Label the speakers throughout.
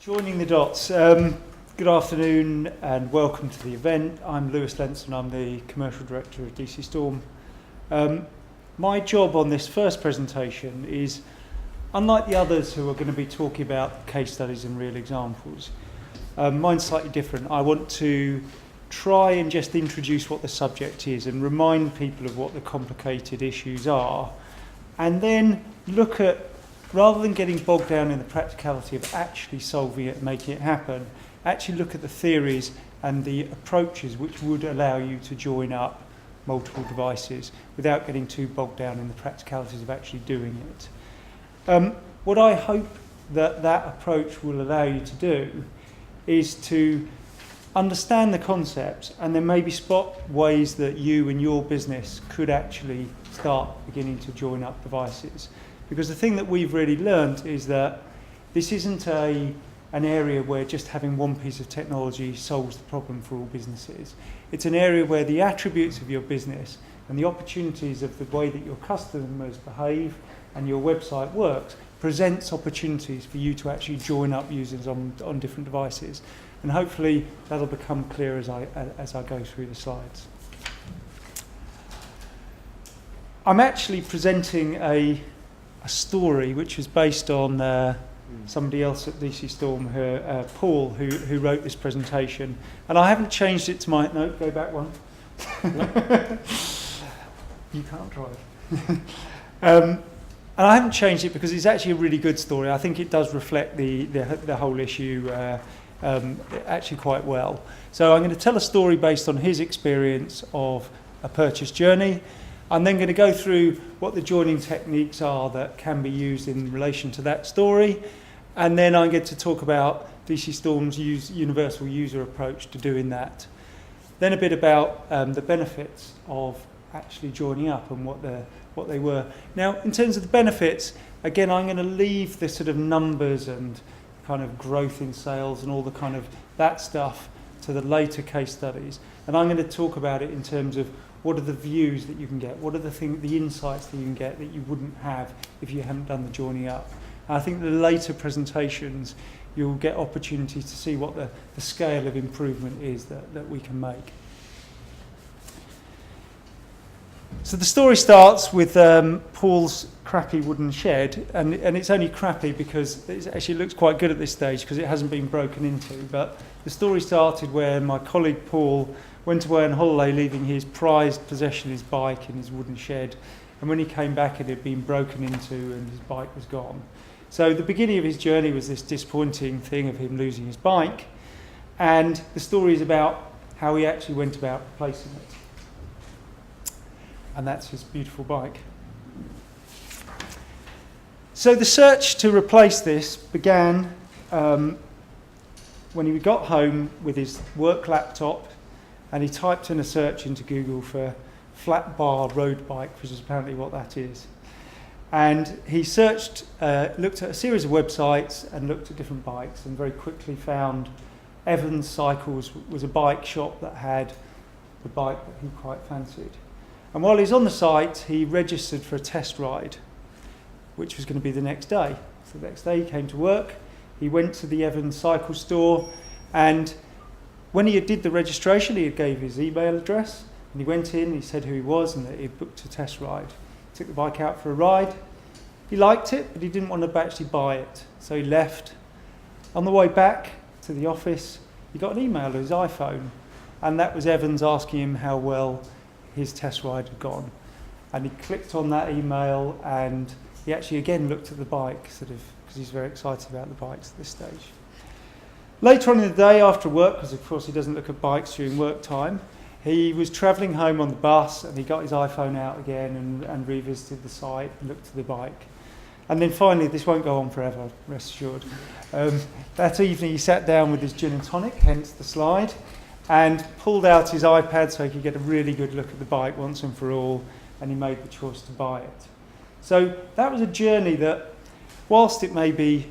Speaker 1: Joining the dots. Good afternoon and welcome to the event. I'm Lenssen, I'm the Commercial Director of DC Storm. My job on this first presentation is, unlike the others who are going to be talking about case studies and real examples, mine's slightly different. I want to try and just introduce what the subject is and remind people of what the complicated issues are, and then look at, rather than getting bogged down in the practicality of actually solving it and making it happen, actually look at the theories and the approaches which would allow you to join up multiple devices without getting too bogged down in the practicalities of actually doing it. What I hope that approach will allow you to do is to understand the concepts and then maybe spot ways that you and your business could actually start beginning to join up devices. Because the thing that we've really learned is that this isn't an area where just having one piece of technology solves the problem for all businesses. It's an area where the attributes of your business and the opportunities of the way that your customers behave and your website works presents opportunities for you to actually join up users on different devices. And hopefully that'll become clear as I go through the slides. I'm actually presenting a story which is based on somebody else at DC Storm, Paul, who wrote this presentation. And I haven't changed it to my... No, go back one. You can't drive. And I haven't changed it because it's actually a really good story. I think it does reflect the whole issue actually quite well. So I'm going to tell a story based on his experience of a purchase journey. I'm then going to go through what the joining techniques are that can be used in relation to that story. And then I get to talk about DC Storm's universal user approach to doing that. Then a bit about the benefits of actually joining up and what they were. Now, in terms of the benefits, again, I'm going to leave the sort of numbers and kind of growth in sales and all the kind of that stuff to the later case studies. And I'm going to talk about it in terms of what are the views that you can get? What are the insights that you can get that you wouldn't have if you haven't done the joining up? And I think the later presentations, you'll get opportunities to see what the scale of improvement is that we can make. So the story starts with Paul's crappy wooden shed, and it's only crappy because it actually looks quite good at this stage because it hasn't been broken into. But the story started where my colleague Paul went away on holiday, leaving his prized possession, his bike, in his wooden shed. And when he came back, it had been broken into and his bike was gone. So the beginning of his journey was this disappointing thing of him losing his bike. And the story is about how he actually went about replacing it. And that's his beautiful bike. So the search to replace this began when he got home with his work laptop, and he typed in a search into Google for flat bar road bike, which is apparently what that is. And he searched, looked at a series of websites and looked at different bikes, and very quickly found Evans Cycles was a bike shop that had the bike that he quite fancied. And while he's on the site, he registered for a test ride, which was going to be the next day. So the next day he came to work, he went to the Evans Cycle store, and when he did the registration, he gave his email address, and he went in, he said who he was, and that he'd booked a test ride. He took the bike out for a ride. He liked it, but he didn't want to actually buy it, so he left. On the way back to the office, he got an email on his iPhone, and that was Evans asking him how well his test ride had gone. And he clicked on that email, and he actually again looked at the bike, sort of, because he's very excited about the bikes at this stage. Later on in the day after work, because of course he doesn't look at bikes during work time, he was travelling home on the bus and he got his iPhone out again and revisited the site and looked at the bike. And then finally, this won't go on forever, rest assured. That evening he sat down with his gin and tonic, hence the slide, and pulled out his iPad so he could get a really good look at the bike once and for all, and he made the choice to buy it. So that was a journey that, whilst it may be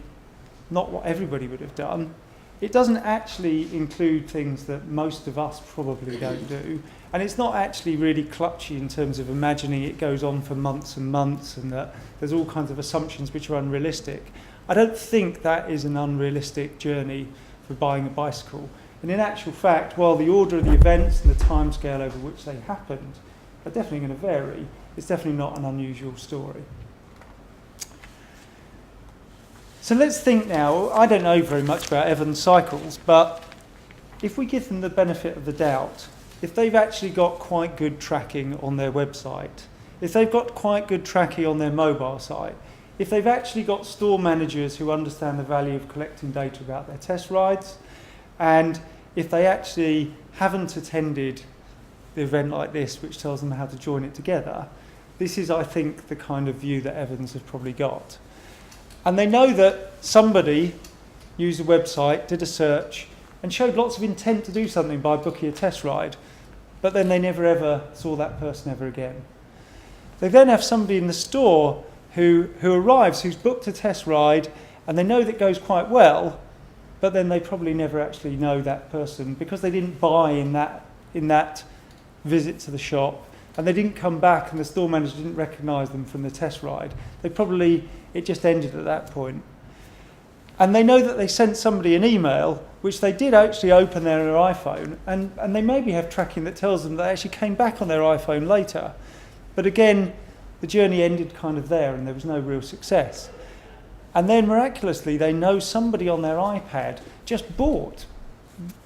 Speaker 1: not what everybody would have done, it doesn't actually include things that most of us probably don't do. And it's not actually really clutchy in terms of imagining it goes on for months and months and that there's all kinds of assumptions which are unrealistic. I don't think that is an unrealistic journey for buying a bicycle. And in actual fact, while the order of the events and the timescale over which they happened are definitely going to vary, it's definitely not an unusual story. So let's think now. I don't know very much about Evans cycles, but if we give them the benefit of the doubt, if they've actually got quite good tracking on their website, if they've got quite good tracking on their mobile site, if they've actually got store managers who understand the value of collecting data about their test rides, and if they actually haven't attended the event like this, which tells them how to join it together, this is, I think, the kind of view that Evans have probably got. And they know that somebody used a website, did a search, and showed lots of intent to do something by booking a test ride, but then they never ever saw that person ever again. They then have somebody in the store who arrives, who's booked a test ride, and they know that goes quite well, but then they probably never actually know that person because they didn't buy in that visit to the shop, and they didn't come back, and the store manager didn't recognise them from the test ride. It just ended at that point. And they know that they sent somebody an email, which they did actually open their iPhone, and they maybe have tracking that tells them they actually came back on their iPhone later. But again, the journey ended kind of there, and there was no real success. And then miraculously, they know somebody on their iPad just bought.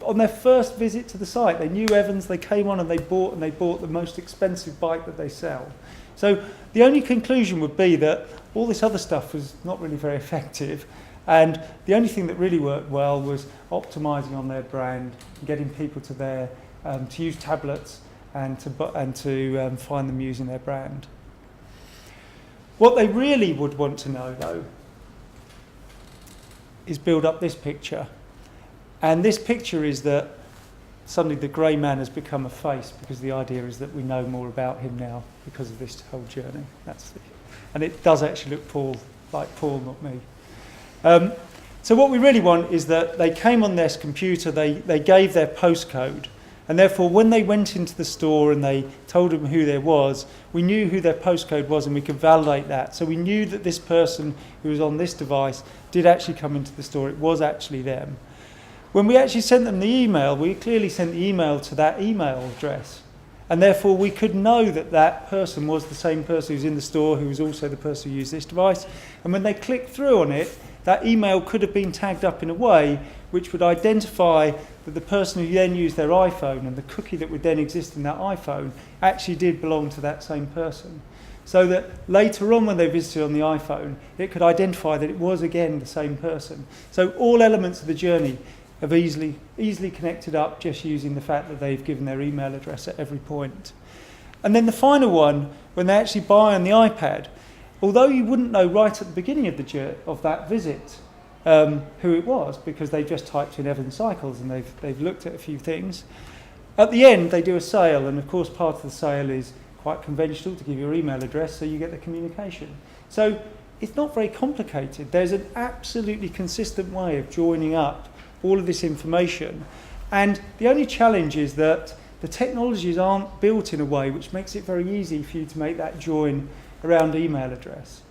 Speaker 1: On their first visit to the site, they knew Evans, they came on and they bought the most expensive bike that they sell. So the only conclusion would be that all this other stuff was not really very effective, and the only thing that really worked well was optimizing on their brand, getting people to use tablets and to find them using their brand. What they really would want to know, though, is build up this picture. And this picture is that suddenly the grey man has become a face, because the idea is that we know more about him now because of this whole journey. And it does actually look like Paul, not me. So what we really want is that they came on their computer, they gave their postcode, and therefore when they went into the store and they told them who there was, we knew who their postcode was and we could validate that. So we knew that this person who was on this device did actually come into the store. It was actually them. When we actually sent them the email, we clearly sent the email to that email address. And therefore we could know that that person was the same person who's in the store, who was also the person who used this device. And when they clicked through on it, that email could have been tagged up in a way which would identify that the person who then used their iPhone and the cookie that would then exist in that iPhone actually did belong to that same person. So that later on when they visited on the iPhone, it could identify that it was again the same person. So all elements of the journey have easily connected up just using the fact that they've given their email address at every point. And then the final one, when they actually buy on the iPad, although you wouldn't know right at the beginning of that visit who it was, because they just typed in Evans Cycles and they've looked at a few things, at the end they do a sale, and of course part of the sale is quite conventional, to give your email address so you get the communication. So it's not very complicated. There's an absolutely consistent way of joining up all of this information, and the only challenge is that the technologies aren't built in a way which makes it very easy for you to make that join around email address.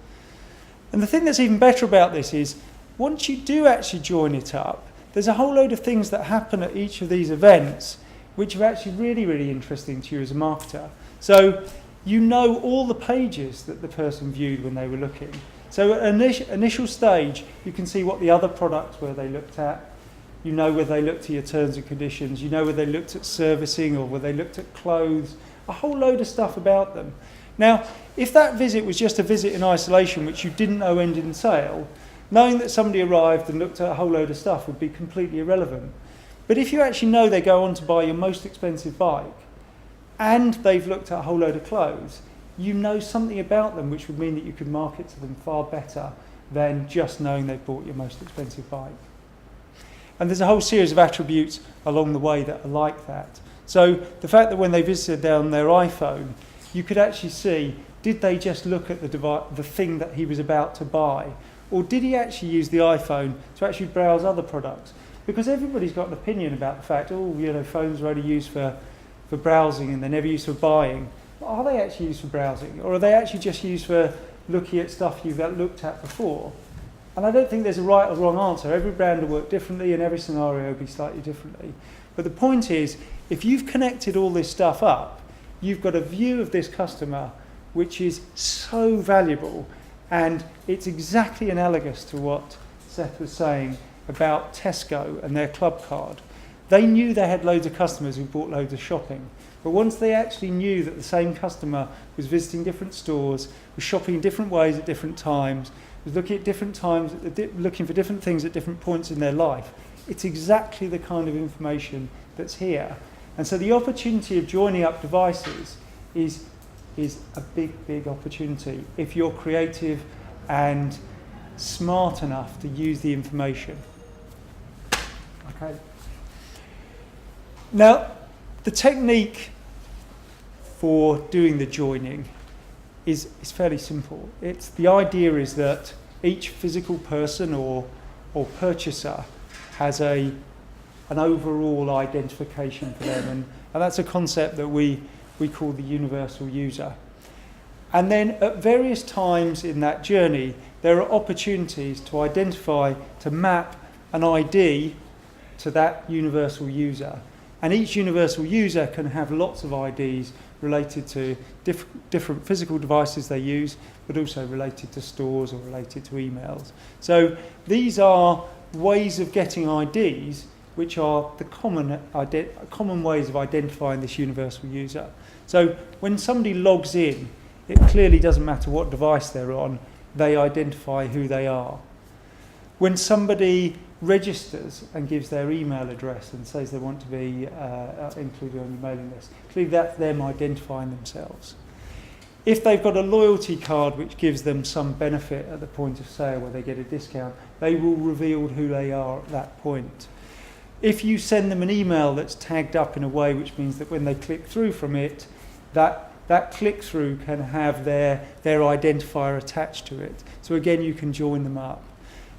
Speaker 1: And the thing that's even better about this is, once you do actually join it up, there's a whole load of things that happen at each of these events which are actually really, really interesting to you as a marketer. So you know all the pages that the person viewed when they were looking. So at an initial stage, you can see what the other products were they looked at. You know whether they looked at your terms and conditions. You know whether they looked at servicing or whether they looked at clothes. A whole load of stuff about them. Now, if that visit was just a visit in isolation, which you didn't know ended in sale, knowing that somebody arrived and looked at a whole load of stuff would be completely irrelevant. But if you actually know they go on to buy your most expensive bike, and they've looked at a whole load of clothes, you know something about them which would mean that you could market to them far better than just knowing they've bought your most expensive bike. And there's a whole series of attributes along the way that are like that. So the fact that when they visited on their iPhone, you could actually see, did they just look at the thing that he was about to buy? Or did he actually use the iPhone to actually browse other products? Because everybody's got an opinion about the fact, phones are only used for browsing and they're never used for buying. But are they actually used for browsing? Or are they actually just used for looking at stuff you've looked at before? And I don't think there's a right or wrong answer. Every brand will work differently and every scenario will be slightly differently. But the point is, if you've connected all this stuff up, you've got a view of this customer which is so valuable, and it's exactly analogous to what Seth was saying about Tesco and their club card. They knew they had loads of customers who bought loads of shopping, but once they actually knew that the same customer was visiting different stores, was shopping in different ways at different times, was looking at different times, looking for different things at different points in their life, it's exactly the kind of information that's here. And so the opportunity of joining up devices is a big, big opportunity if you're creative and smart enough to use the information. Okay. Now, the technique for doing the joining is fairly simple. The idea is that each physical person or purchaser has an overall identification for them, and that's a concept that we call the universal user. And then at various times in that journey, there are opportunities to identify, to map an ID to that universal user. And each universal user can have lots of IDs related to different physical devices they use, but also related to stores or related to emails. So these are ways of getting IDs which are the common ways of identifying this universal user. So when somebody logs in, it clearly doesn't matter what device they're on, they identify who they are. When somebody registers and gives their email address and says they want to be included on your mailing list, clearly that's them identifying themselves. If they've got a loyalty card which gives them some benefit at the point of sale where they get a discount, they will reveal who they are at that point. If you send them an email that's tagged up in a way which means that when they click through from it, that click-through can have their identifier attached to it. So again, you can join them up.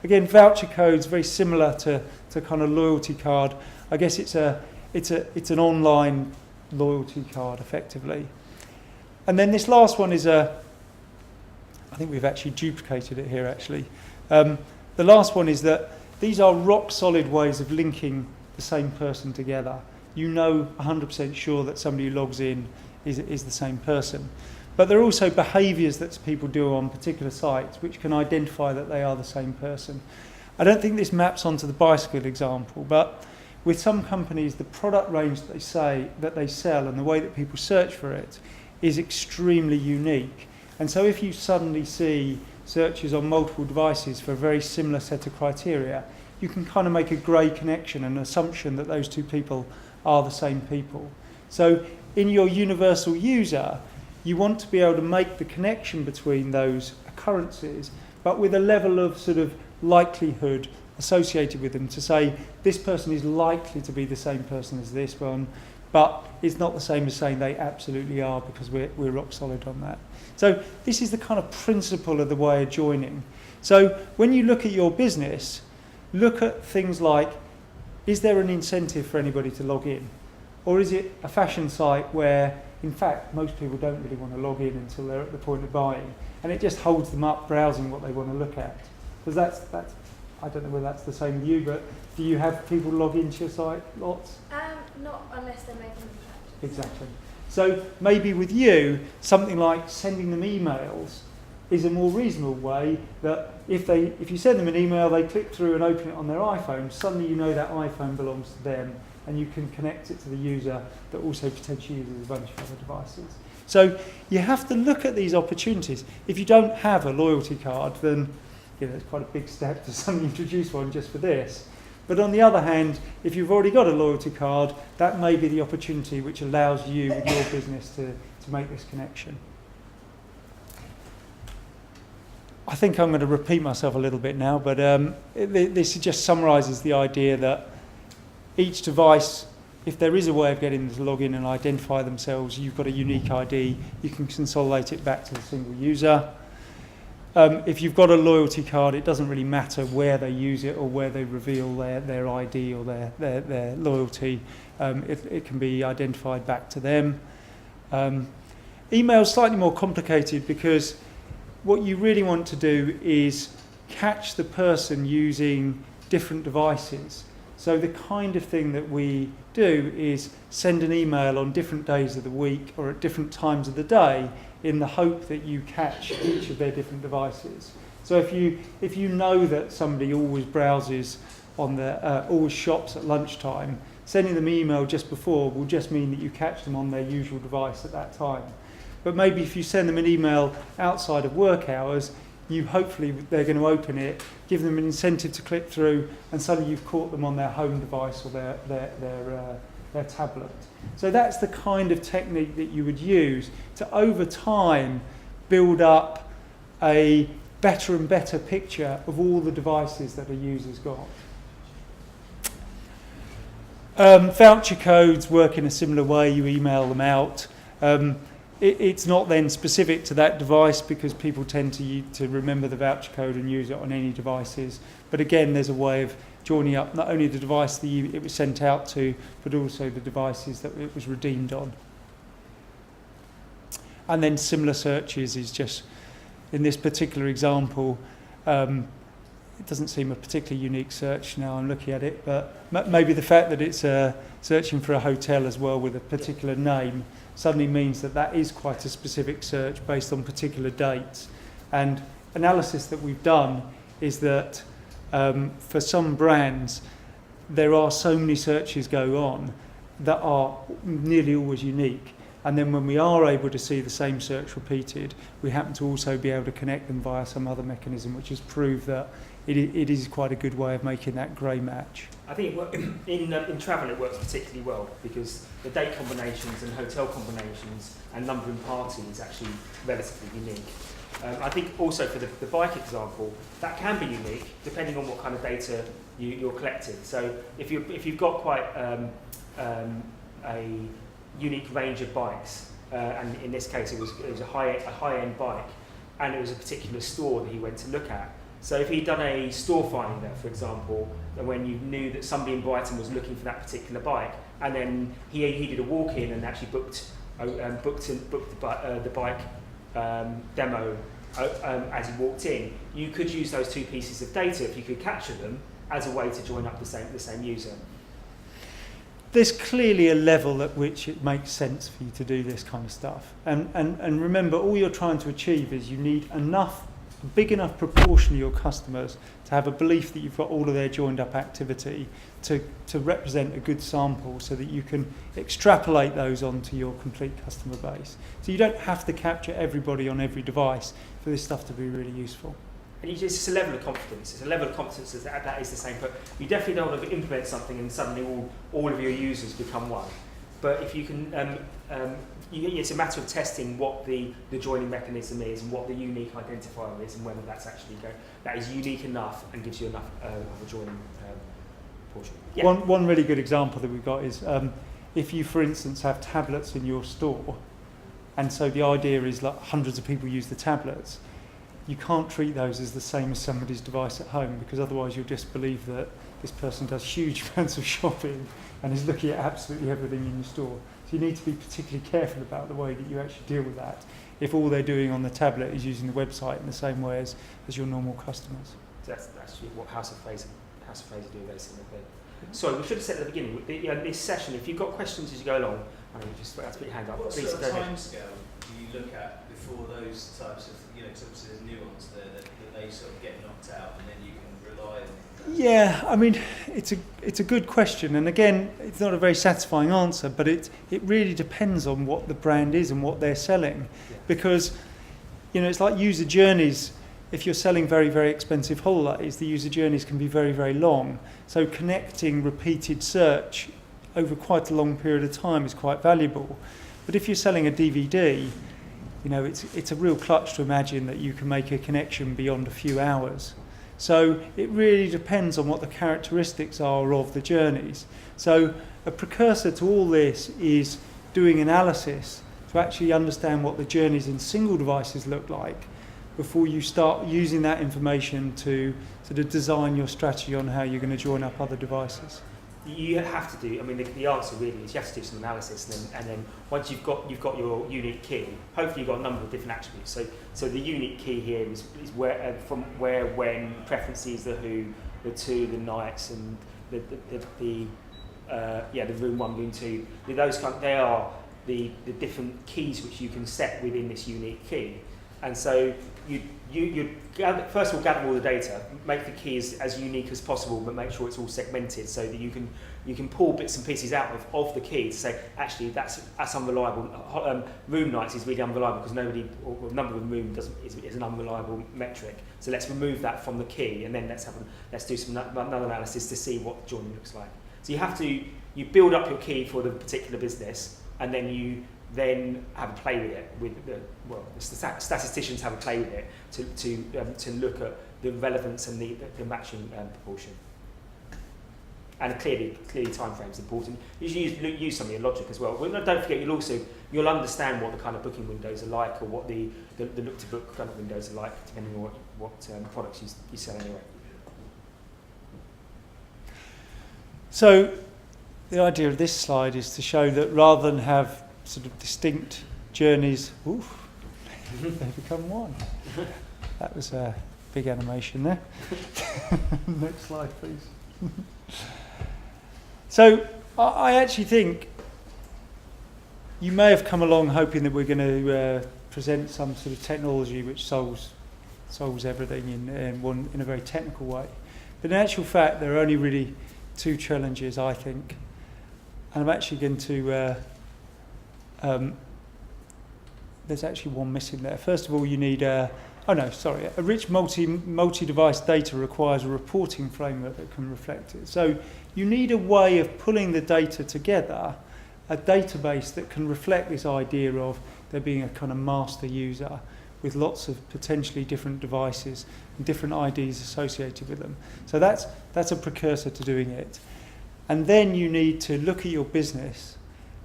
Speaker 1: Again, Vouchercode's very similar to kind of loyalty card. I guess it's an online loyalty card, effectively. And then this last one is I think we've actually duplicated it here, actually. The last one is that these are rock-solid ways of linking the same person together. You know 100% sure that somebody who logs in is the same person. But there are also behaviours that people do on particular sites which can identify that they are the same person. I don't think this maps onto the bicycle example, but with some companies, the product range that they sell and the way that people search for it is extremely unique. And so if you suddenly see searches on multiple devices for a very similar set of criteria, you can kind of make a grey connection, an assumption that those two people are the same people. So in your universal user, you want to be able to make the connection between those occurrences, but with a level of sort of likelihood associated with them to say this person is likely to be the same person as this one, but it's not the same as saying they absolutely are, because we're rock solid on that. So this is the kind of principle of the way of joining. So when you look at your business, look at things like, is there an incentive for anybody to log in? Or is it a fashion site where, in fact, most people don't really want to log in until they're at the point of buying, and it just holds them up browsing what they want to look at? Because that's I don't know whether that's the same with you, but do you have people log into your site lots?
Speaker 2: Not unless they're making a purchase.
Speaker 1: Exactly. So maybe with you, something like sending them emails is a more reasonable way that if you send them an email, they click through and open it on their iPhone, suddenly you know that iPhone belongs to them, and you can connect it to the user that also potentially uses a bunch of other devices. So you have to look at these opportunities. If you don't have a loyalty card, then it's quite a big step to suddenly introduce one just for this. But on the other hand, if you've already got a loyalty card, that may be the opportunity which allows you with your business to make this connection. I think I'm going to repeat myself a little bit now, but this just summarises the idea that each device, if there is a way of getting them to log in and identify themselves, you've got a unique ID, you can consolidate it back to the single user. If you've got a loyalty card, it doesn't really matter where they use it or where they reveal their ID or their loyalty. It can be identified back to them. Email is slightly more complicated because what you really want to do is catch the person using different devices. So the kind of thing that we do is send an email on different days of the week or at different times of the day in the hope that you catch each of their different devices. So if you know that somebody always browses on always shops at lunchtime, sending them an email just before will just mean that you catch them on their usual device at that time. But maybe if you send them an email outside of work hours, hopefully they're going to open it, give them an incentive to click through, and suddenly you've caught them on their home device or their tablet. So that's the kind of technique that you would use to, over time, build up a better and better picture of all the devices that a user's got. Voucher codes work in a similar way. You email them out. It's not then specific to that device because people tend to remember the voucher code and use it on any devices. But again, there's a way of joining up not only the device that it was sent out to, but also the devices that it was redeemed on. And then similar searches is just, in this particular example, it doesn't seem a particularly unique search now I'm looking at it, but maybe the fact that it's searching for a hotel as well with a particular name suddenly means that is quite a specific search based on particular dates. And analysis that we've done is that for some brands, there are so many searches go on that are nearly always unique. And then when we are able to see the same search repeated, we happen to also be able to connect them via some other mechanism, which has proved that it is quite a good way of making that grey match.
Speaker 3: I think in travel it works particularly well because the date combinations and hotel combinations and numbering party is actually relatively unique. I think also for the bike example, that can be unique depending on what kind of data you're collecting. So if you've got quite a unique range of bikes, and in this case it was a high-end bike, and it was a particular store that he went to look at. So if he'd done a store finder, for example, and when you knew that somebody in Brighton was looking for that particular bike, and then he did a walk-in and actually booked the bike demo as he walked in, you could use those two pieces of data if you could capture them as a way to join up the same user.
Speaker 1: There's clearly a level at which it makes sense for you to do this kind of stuff. And remember, all you're trying to achieve is you need a big enough proportion of your customers to have a belief that you've got all of their joined up activity to represent a good sample so that you can extrapolate those onto your complete customer base. So you don't have to capture everybody on every device for this stuff to be really useful.
Speaker 3: And it's just a level of confidence. It's a level of confidence that is the same. But you definitely don't want to implement something and suddenly all of your users become one. But if you can, it's a matter of testing what the joining mechanism is and what the unique identifier is and whether that is unique enough and gives you enough of a joining portion. Yeah.
Speaker 1: One really good example that we've got is if you, for instance, have tablets in your store, and so the idea is like hundreds of people use the tablets, you can't treat those as the same as somebody's device at home because otherwise you'll just believe that this person does huge amounts of shopping and is looking at absolutely everything in your store. So you need to be particularly careful about the way that you actually deal with that if all they're doing on the tablet is using the website in the same way as your normal customers.
Speaker 3: So that's actually what House of Fraser do very similar thing. Sorry, we should have said at the beginning, this session, if you've got questions as you go along, just put your hand up.
Speaker 4: What
Speaker 3: Please
Speaker 4: sort
Speaker 3: go
Speaker 4: of
Speaker 3: ahead.
Speaker 4: timescale do you look at before those types of, because obviously there's nuance there that they sort of get knocked out and then you can rely on that?
Speaker 1: Yeah, I mean, it's a good question, and again, it's not a very satisfying answer, but it really depends on what the brand is and what they're selling, because it's like user journeys. If you're selling very, very expensive holidays, the user journeys can be very, very long. So connecting repeated search over quite a long period of time is quite valuable. But if you're selling a DVD, it's a real clutch to imagine that you can make a connection beyond a few hours. So it really depends on what the characteristics are of the journeys. So a precursor to all this is doing analysis to actually understand what the journeys in single devices look like before you start using that information to sort of design your strategy on how you're going to join up other devices.
Speaker 3: you have to do. I mean, the answer really is you have to do some analysis, and then once you've got your unique key, hopefully you've got a number of different attributes. So the unique key here is where, from where, when, preferences, the who, the to, the nights, and the room 1, room 2. They are the different keys which you can set within this unique key. And so you first of all gather all the data, make the key as unique as possible, but make sure it's all segmented so that you can pull bits and pieces out of the key to say, actually that's unreliable. Room nights is really unreliable because the number of room is an unreliable metric. So let's remove that from the key, and then let's do some another analysis to see what the joining looks like. So you build up your key for the particular business, and then you have a play with it. The statisticians have a play with it to look at the relevance and the matching proportion. And clearly time frames important. You should use some of your logic as well. But don't forget, you'll understand what the kind of booking windows are like, or what the look to book kind of windows are like, depending on what products you sell anyway.
Speaker 1: So the idea of this slide is to show that rather than have sort of distinct journeys, they become one. That was a big animation there. Next slide, please. So I actually think you may have come along hoping that we're going to present some sort of technology which solves everything in a very technical way. But in actual fact, there are only really two challenges, I think. And I'm actually going to there's actually one missing there. First of all, you need a rich multi-device data requires a reporting framework that can reflect it. So you need a way of pulling the data together, a database that can reflect this idea of there being a kind of master user with lots of potentially different devices and different IDs associated with them. So that's a precursor to doing it. And then you need to look at your business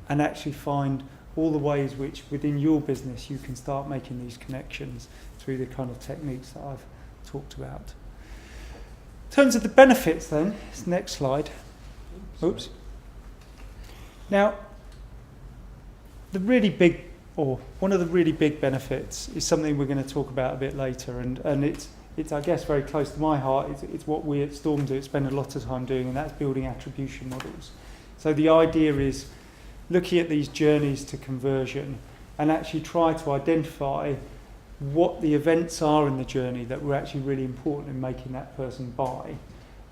Speaker 1: and actually find all the ways which within your business you can start making these connections through the kind of techniques that I've talked about. In terms of the benefits then, next slide. Oops. Now, one of the really big benefits is something we're going to talk about a bit later, and it's I guess very close to my heart. It's what we at Storm spend a lot of time doing, and that's building attribution models. So the idea is looking at these journeys to conversion and actually try to identify what the events are in the journey that were actually really important in making that person buy,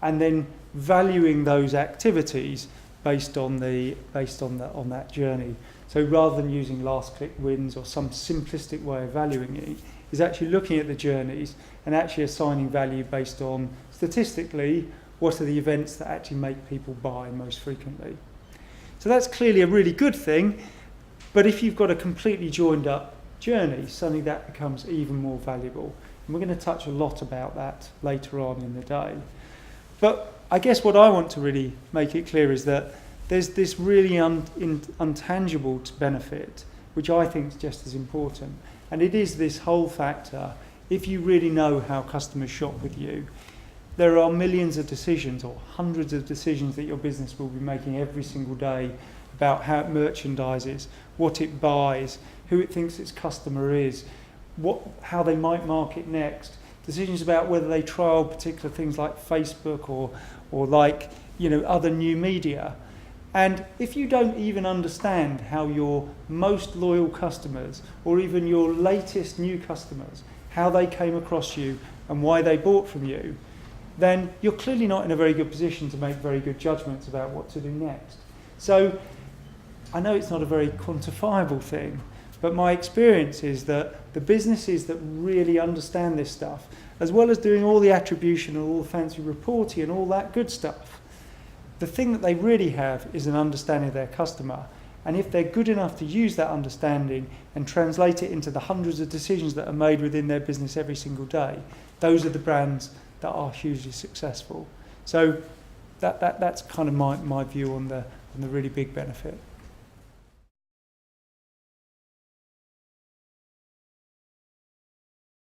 Speaker 1: and then valuing those activities based on that journey. So rather than using last click wins or some simplistic way of valuing it, is actually looking at the journeys and actually assigning value based on, statistically, what are the events that actually make people buy most frequently. So that's clearly a really good thing, but if you've got a completely joined up journey, suddenly that becomes even more valuable. And we're going to touch a lot about that later on in the day. But I guess what I want to really make it clear is that there's this really intangible benefit, which I think is just as important. And it is this whole factor. If you really know how customers shop with you, there are millions of decisions or hundreds of decisions that your business will be making every single day about how it merchandises, what it buys, who it thinks its customer is, how they might market next, decisions about whether they trial particular things like Facebook or like other new media. And if you don't even understand how your most loyal customers or even your latest new customers, how they came across you and why they bought from you, then you're clearly not in a very good position to make very good judgments about what to do next. So I know it's not a very quantifiable thing, but my experience is that the businesses that really understand this stuff, as well as doing all the attribution and all the fancy reporting and all that good stuff, the thing that they really have is an understanding of their customer. And if they're good enough to use that understanding and translate it into the hundreds of decisions that are made within their business every single day, those are the brands that are hugely successful. So that's kind of my view on the really big benefit.